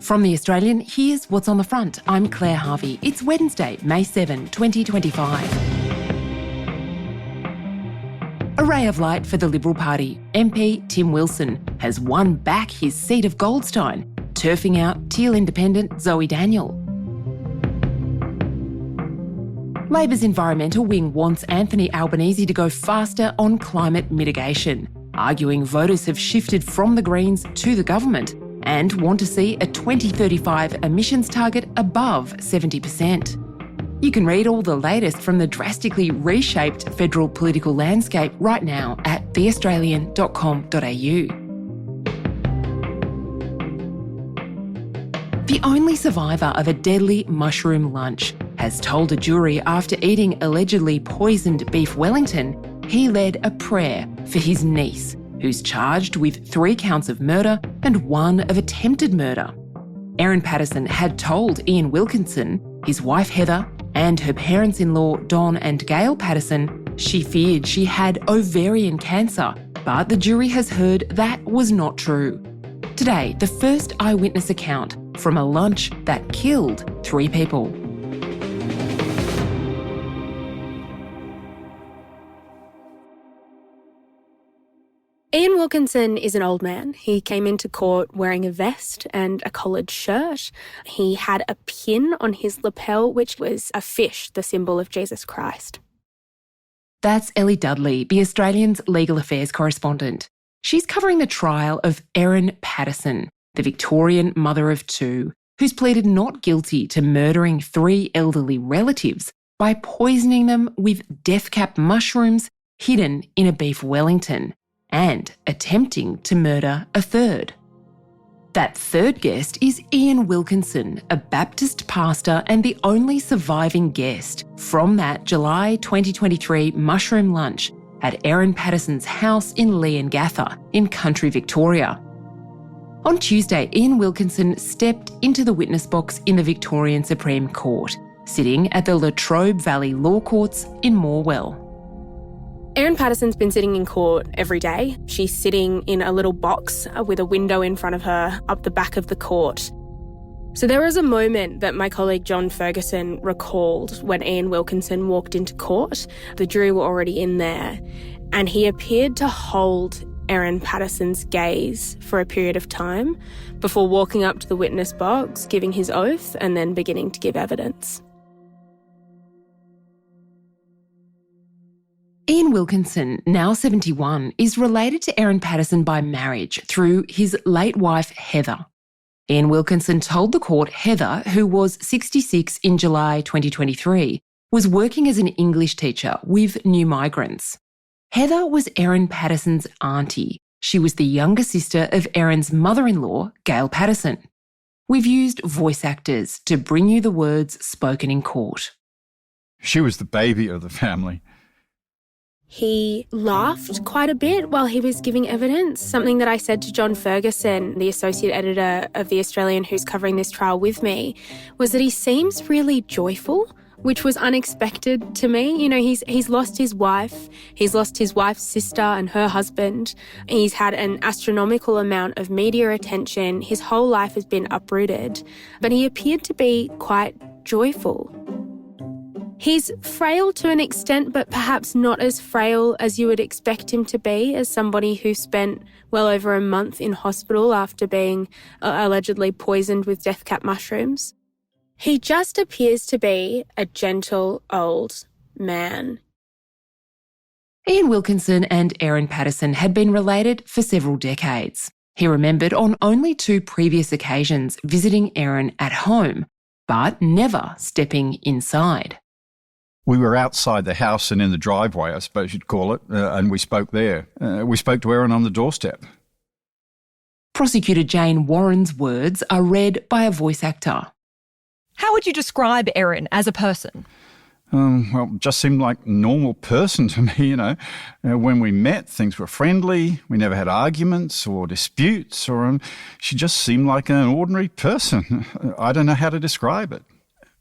From The Australian, here's what's on the front. I'm Claire Harvey. It's Wednesday, May 7, 2025. A ray of light for the Liberal Party. MP Tim Wilson has won back his seat of Goldstein, turfing out Teal independent Zoe Daniel. Labor's environmental wing wants Anthony Albanese to go faster on climate mitigation, arguing voters have shifted from the Greens to the government and want to see a 2035 emissions target above 70%. You can read all the latest from the drastically reshaped federal political landscape right now at theaustralian.com.au. The only survivor of a deadly mushroom lunch has told a jury after eating allegedly poisoned beef Wellington, he led a prayer for his niece, who's charged with 3 counts of murder and 1 of attempted murder. Erin Patterson had told Ian Wilkinson, his wife Heather, and her parents-in-law Don and Gail Patterson she feared she had ovarian cancer, but the jury has heard that was not true. Today, the first eyewitness account from a lunch that killed 3 people. Ian Wilkinson is an old man. He came into court wearing a vest and a collared shirt. He had a pin on his lapel, which was a fish, the symbol of Jesus Christ. That's Ellie Dudley, The Australian's legal affairs correspondent. She's covering the trial of Erin Patterson, the Victorian mother of 2, who's pleaded not guilty to murdering 3 elderly relatives by poisoning them with death cap mushrooms hidden in a beef Wellington, and attempting to murder a 3rd. That 3rd guest is Ian Wilkinson, a Baptist pastor and the only surviving guest from that July 2023 mushroom lunch at Erin Patterson's house in Leongatha in country Victoria. On Tuesday, Ian Wilkinson stepped into the witness box in the Victorian Supreme Court, sitting at the Latrobe Valley Law Courts in Morwell. Erin Patterson's been sitting in court every day. She's sitting in a little box with a window in front of her up the back of the court. So there was a moment that my colleague John Ferguson recalled when Ian Wilkinson walked into court. The jury were already in there, and he appeared to hold Erin Patterson's gaze for a period of time before walking up to the witness box, giving his oath, and then beginning to give evidence. Ian Wilkinson, now 71, is related to Erin Patterson by marriage through his late wife, Heather. Ian Wilkinson told the court Heather, who was 66 in July 2023, was working as an English teacher with new migrants. Heather was Erin Patterson's auntie. She was the younger sister of Erin's mother-in-law, Gail Patterson. We've used voice actors to bring you the words spoken in court. She was the baby of the family. He laughed quite a bit while he was giving evidence. Something that I said to John Ferguson, the associate editor of The Australian who's covering this trial with me, was that he seems really joyful, which was unexpected to me. You know, he's lost his wife, he's lost his wife's sister and her husband. He's had an astronomical amount of media attention. His whole life has been uprooted, but he appeared to be quite joyful. He's frail to an extent, but perhaps not as frail as you would expect him to be as somebody who spent well over a month in hospital after being allegedly poisoned with death cap mushrooms. He just appears to be a gentle old man. Ian Wilkinson and Erin Patterson had been related for several decades. He remembered on only 2 previous occasions visiting Erin at home, but never stepping inside. We were outside the house and in the driveway, I suppose you'd call it, and we spoke there. We spoke to Erin on the doorstep. Prosecutor Jane Warren's words are read by a voice actor. How would you describe Erin as a person? Well, just seemed like a normal person to me, you know. When we met, things were friendly. We never had arguments or disputes, she just seemed like an ordinary person. I don't know how to describe it.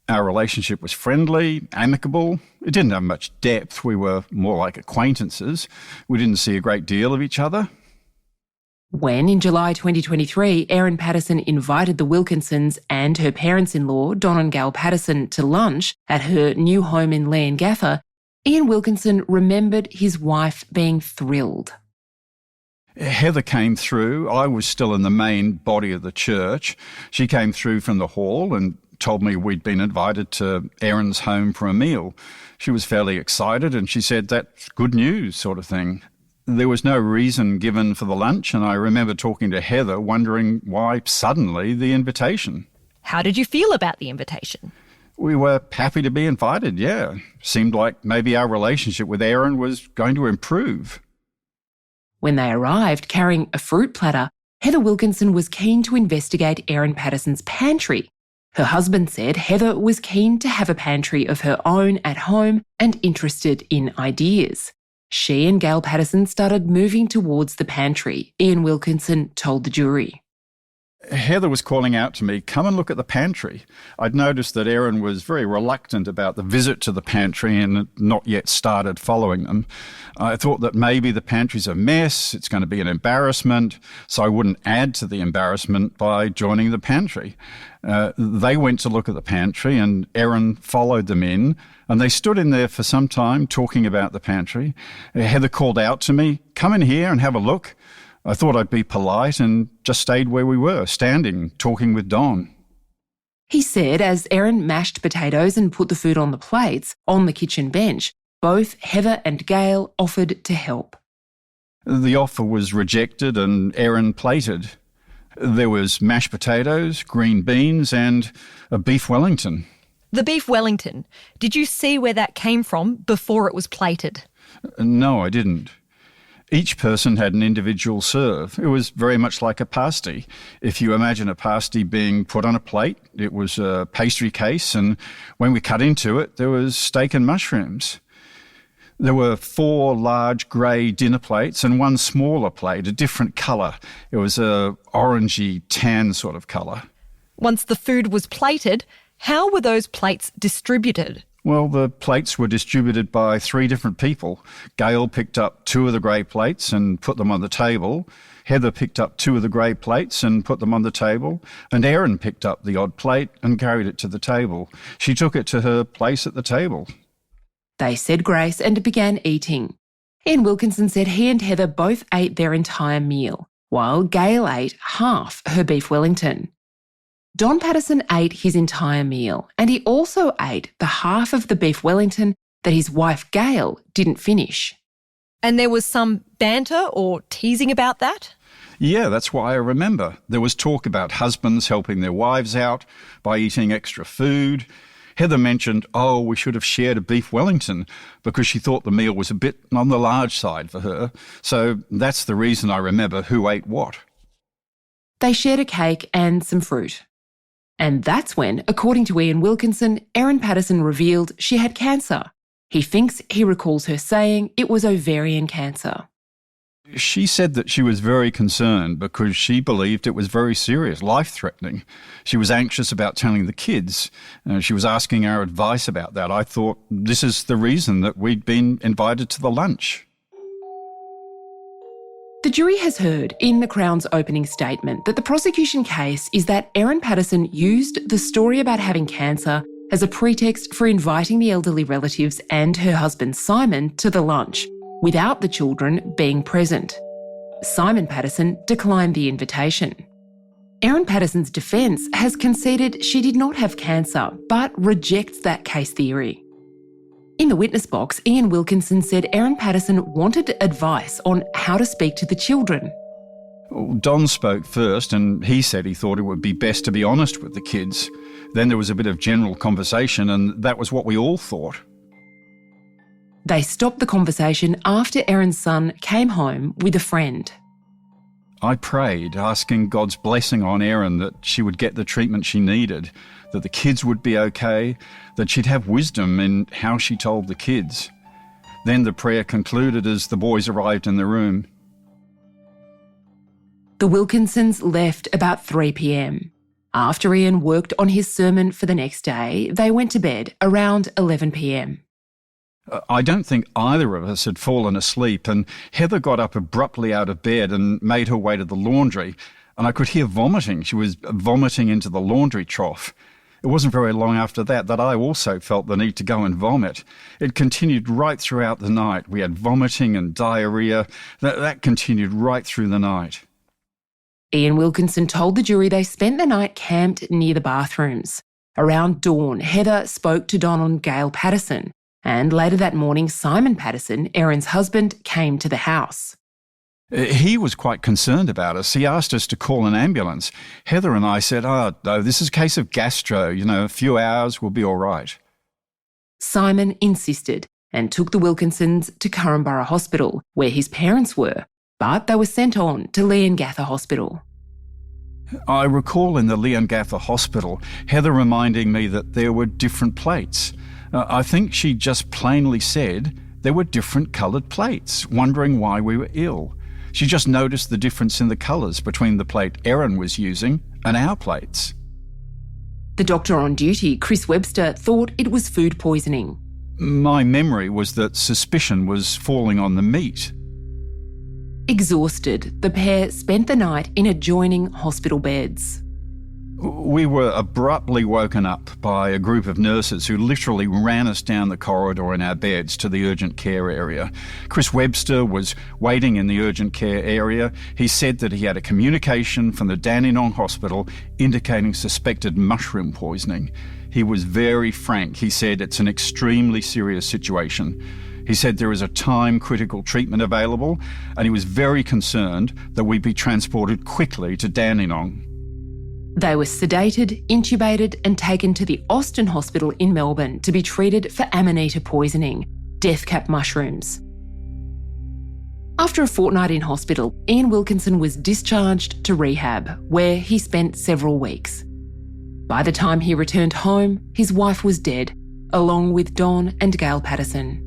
Our relationship was friendly, amicable. It didn't have much depth. We were more like acquaintances. We didn't see a great deal of each other. When, in July 2023, Erin Patterson invited the Wilkinsons and her parents-in-law, Don and Gail Patterson, to lunch at her new home in Leongatha, Ian Wilkinson remembered his wife being thrilled. Heather came through. I was still in the main body of the church. She came through from the hall and told me we'd been invited to Erin's home for a meal. She was fairly excited and she said, "That's good news," sort of thing. There was no reason given for the lunch, and I remember talking to Heather, wondering why suddenly the invitation. How did you feel about the invitation? We were happy to be invited, yeah. Seemed like maybe our relationship with Erin was going to improve. When they arrived carrying a fruit platter, Heather Wilkinson was keen to investigate Erin Patterson's pantry. Her husband said Heather was keen to have a pantry of her own at home and interested in ideas. She and Gail Patterson started moving towards the pantry, Ian Wilkinson told the jury. Heather was calling out to me, "Come and look at the pantry." I'd noticed that Erin was very reluctant about the visit to the pantry and had not yet started following them. I thought that maybe the pantry's a mess, it's going to be an embarrassment, so I wouldn't add to the embarrassment by joining the pantry. They went to look at the pantry and Erin followed them in, and they stood in there for some time talking about the pantry. Heather called out to me, "Come in here and have a look." I thought I'd be polite and just stayed where we were, standing, talking with Don. He said as Erin mashed potatoes and put the food on the plates on the kitchen bench, both Heather and Gail offered to help. The offer was rejected and Erin plated. There was mashed potatoes, green beans and a beef Wellington. The beef Wellington, did you see where that came from before it was plated? No, I didn't. Each person had an individual serve. It was very much like a pasty. If you imagine a pasty being put on a plate, it was a pastry case, and when we cut into it, there was steak and mushrooms. There were 4 large grey dinner plates and 1 smaller plate, a different colour. It was a orangey tan sort of colour. Once the food was plated, how were those plates distributed? Well, the plates were distributed by 3 different people. Gail picked up 2 of the grey plates and put them on the table. Heather picked up 2 of the grey plates and put them on the table. And Erin picked up the odd plate and carried it to the table. She took it to her place at the table. They said grace and began eating. Ian Wilkinson said he and Heather both ate their entire meal, while Gail ate half her beef Wellington. Don Patterson ate his entire meal, and he also ate the half of the beef Wellington that his wife Gail didn't finish. And there was some banter or teasing about that? Yeah, that's why I remember. There was talk about husbands helping their wives out by eating extra food. Heather mentioned, we should have shared a beef Wellington because she thought the meal was a bit on the large side for her. So that's the reason I remember who ate what. They shared a cake and some fruit. And that's when, according to Ian Wilkinson, Erin Patterson revealed she had cancer. He thinks he recalls her saying it was ovarian cancer. She said that she was very concerned because she believed it was very serious, life-threatening. She was anxious about telling the kids. She was asking our advice about that. I thought this is the reason that we'd been invited to the lunch. The jury has heard in the Crown's opening statement that the prosecution case is that Erin Patterson used the story about having cancer as a pretext for inviting the elderly relatives and her husband Simon to the lunch, without the children being present. Simon Patterson declined the invitation. Erin Patterson's defence has conceded she did not have cancer, but rejects that case theory. In the witness box, Ian Wilkinson said Erin Patterson wanted advice on how to speak to the children. Don spoke first and he said he thought it would be best to be honest with the kids. Then there was a bit of general conversation and that was what we all thought. They stopped the conversation after Erin's son came home with a friend. I prayed, asking God's blessing on Erin that she would get the treatment she needed, that the kids would be okay, that she'd have wisdom in how she told the kids. Then the prayer concluded as the boys arrived in the room. The Wilkinsons left about 3 p.m. After Ian worked on his sermon for the next day, they went to bed around 11 p.m. I don't think either of us had fallen asleep, and Heather got up abruptly out of bed and made her way to the laundry, and I could hear vomiting. She was vomiting into the laundry trough. It wasn't very long after that I also felt the need to go and vomit. It continued right throughout the night. We had vomiting and diarrhoea. That continued right through the night. Ian Wilkinson told the jury they spent the night camped near the bathrooms. Around dawn, Heather spoke to Don and Gail Patterson, and later that morning, Simon Patterson, Erin's husband, came to the house. He was quite concerned about us. He asked us to call an ambulance. Heather and I said, no, this is a case of gastro. A few hours will be all right. Simon insisted and took the Wilkinsons to Currumborough Hospital, where his parents were, but they were sent on to Leongatha Hospital. I recall in the Leongatha Hospital, Heather reminding me that there were different plates. I think she just plainly said there were different coloured plates, wondering why we were ill. She just noticed the difference in the colours between the plate Erin was using and our plates. The doctor on duty, Chris Webster, thought it was food poisoning. My memory was that suspicion was falling on the meat. Exhausted, the pair spent the night in adjoining hospital beds. We were abruptly woken up by a group of nurses who literally ran us down the corridor in our beds to the urgent care area. Chris Webster was waiting in the urgent care area. He said that he had a communication from the Dandenong Hospital indicating suspected mushroom poisoning. He was very frank. He said it's an extremely serious situation. He said there is a time-critical treatment available, and he was very concerned that we be transported quickly to Dandenong. They were sedated, intubated and taken to the Austin Hospital in Melbourne to be treated for amanita poisoning, death cap mushrooms. After a fortnight in hospital, Ian Wilkinson was discharged to rehab, where he spent several weeks. By the time he returned home, his wife was dead, along with Don and Gail Patterson.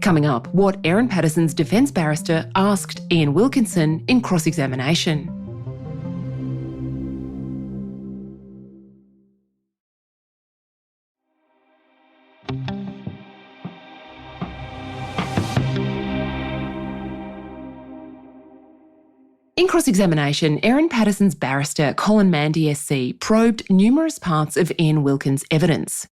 Coming up, what Erin Patterson's defence barrister asked Ian Wilkinson in cross-examination. In cross-examination, Erin Patterson's barrister, Colin Mandy SC, probed numerous parts of Ian Wilkinson's evidence.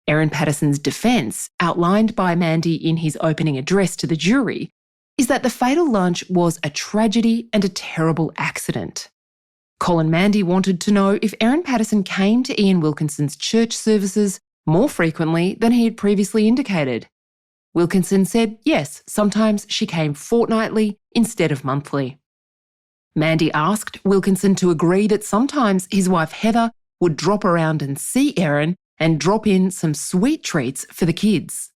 Erin Patterson's defence, outlined by Mandy in his opening address to the jury, is that the fatal lunch was a tragedy and a terrible accident. Colin Mandy wanted to know if Erin Patterson came to Ian Wilkinson's church services more frequently than he had previously indicated. Wilkinson said yes, sometimes she came fortnightly instead of monthly. Mandy asked Wilkinson to agree that sometimes his wife Heather would drop around and see Erin and drop in some sweet treats for the kids.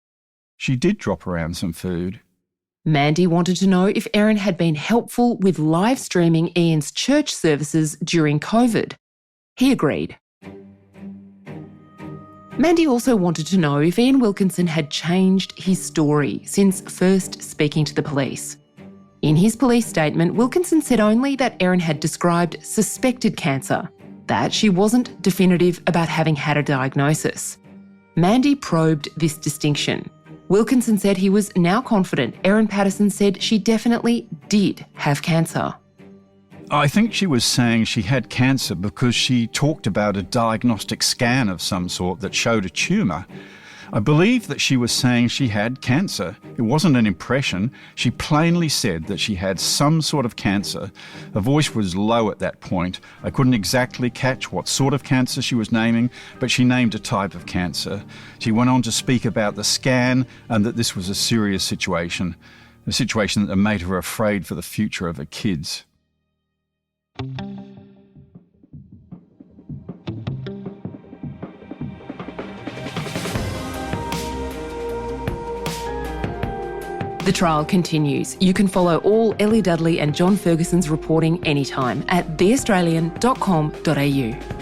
She did drop around some food. Mandy wanted to know if Erin had been helpful with live streaming Ian's church services during COVID. He agreed. Mandy also wanted to know if Ian Wilkinson had changed his story since first speaking to the police. In his police statement, Wilkinson said only that Erin had described suspected cancer, that she wasn't definitive about having had a diagnosis. Mandy probed this distinction. Wilkinson said he was now confident Erin Patterson said she definitely did have cancer. I think she was saying she had cancer because she talked about a diagnostic scan of some sort that showed a tumour. I believe that she was saying she had cancer. It wasn't an impression. She plainly said that she had some sort of cancer. Her voice was low at that point. I couldn't exactly catch what sort of cancer she was naming, but she named a type of cancer. She went on to speak about the scan and that this was a serious situation, a situation that made her afraid for the future of her kids. The trial continues. You can follow all Ellie Dudley and John Ferguson's reporting anytime at theaustralian.com.au.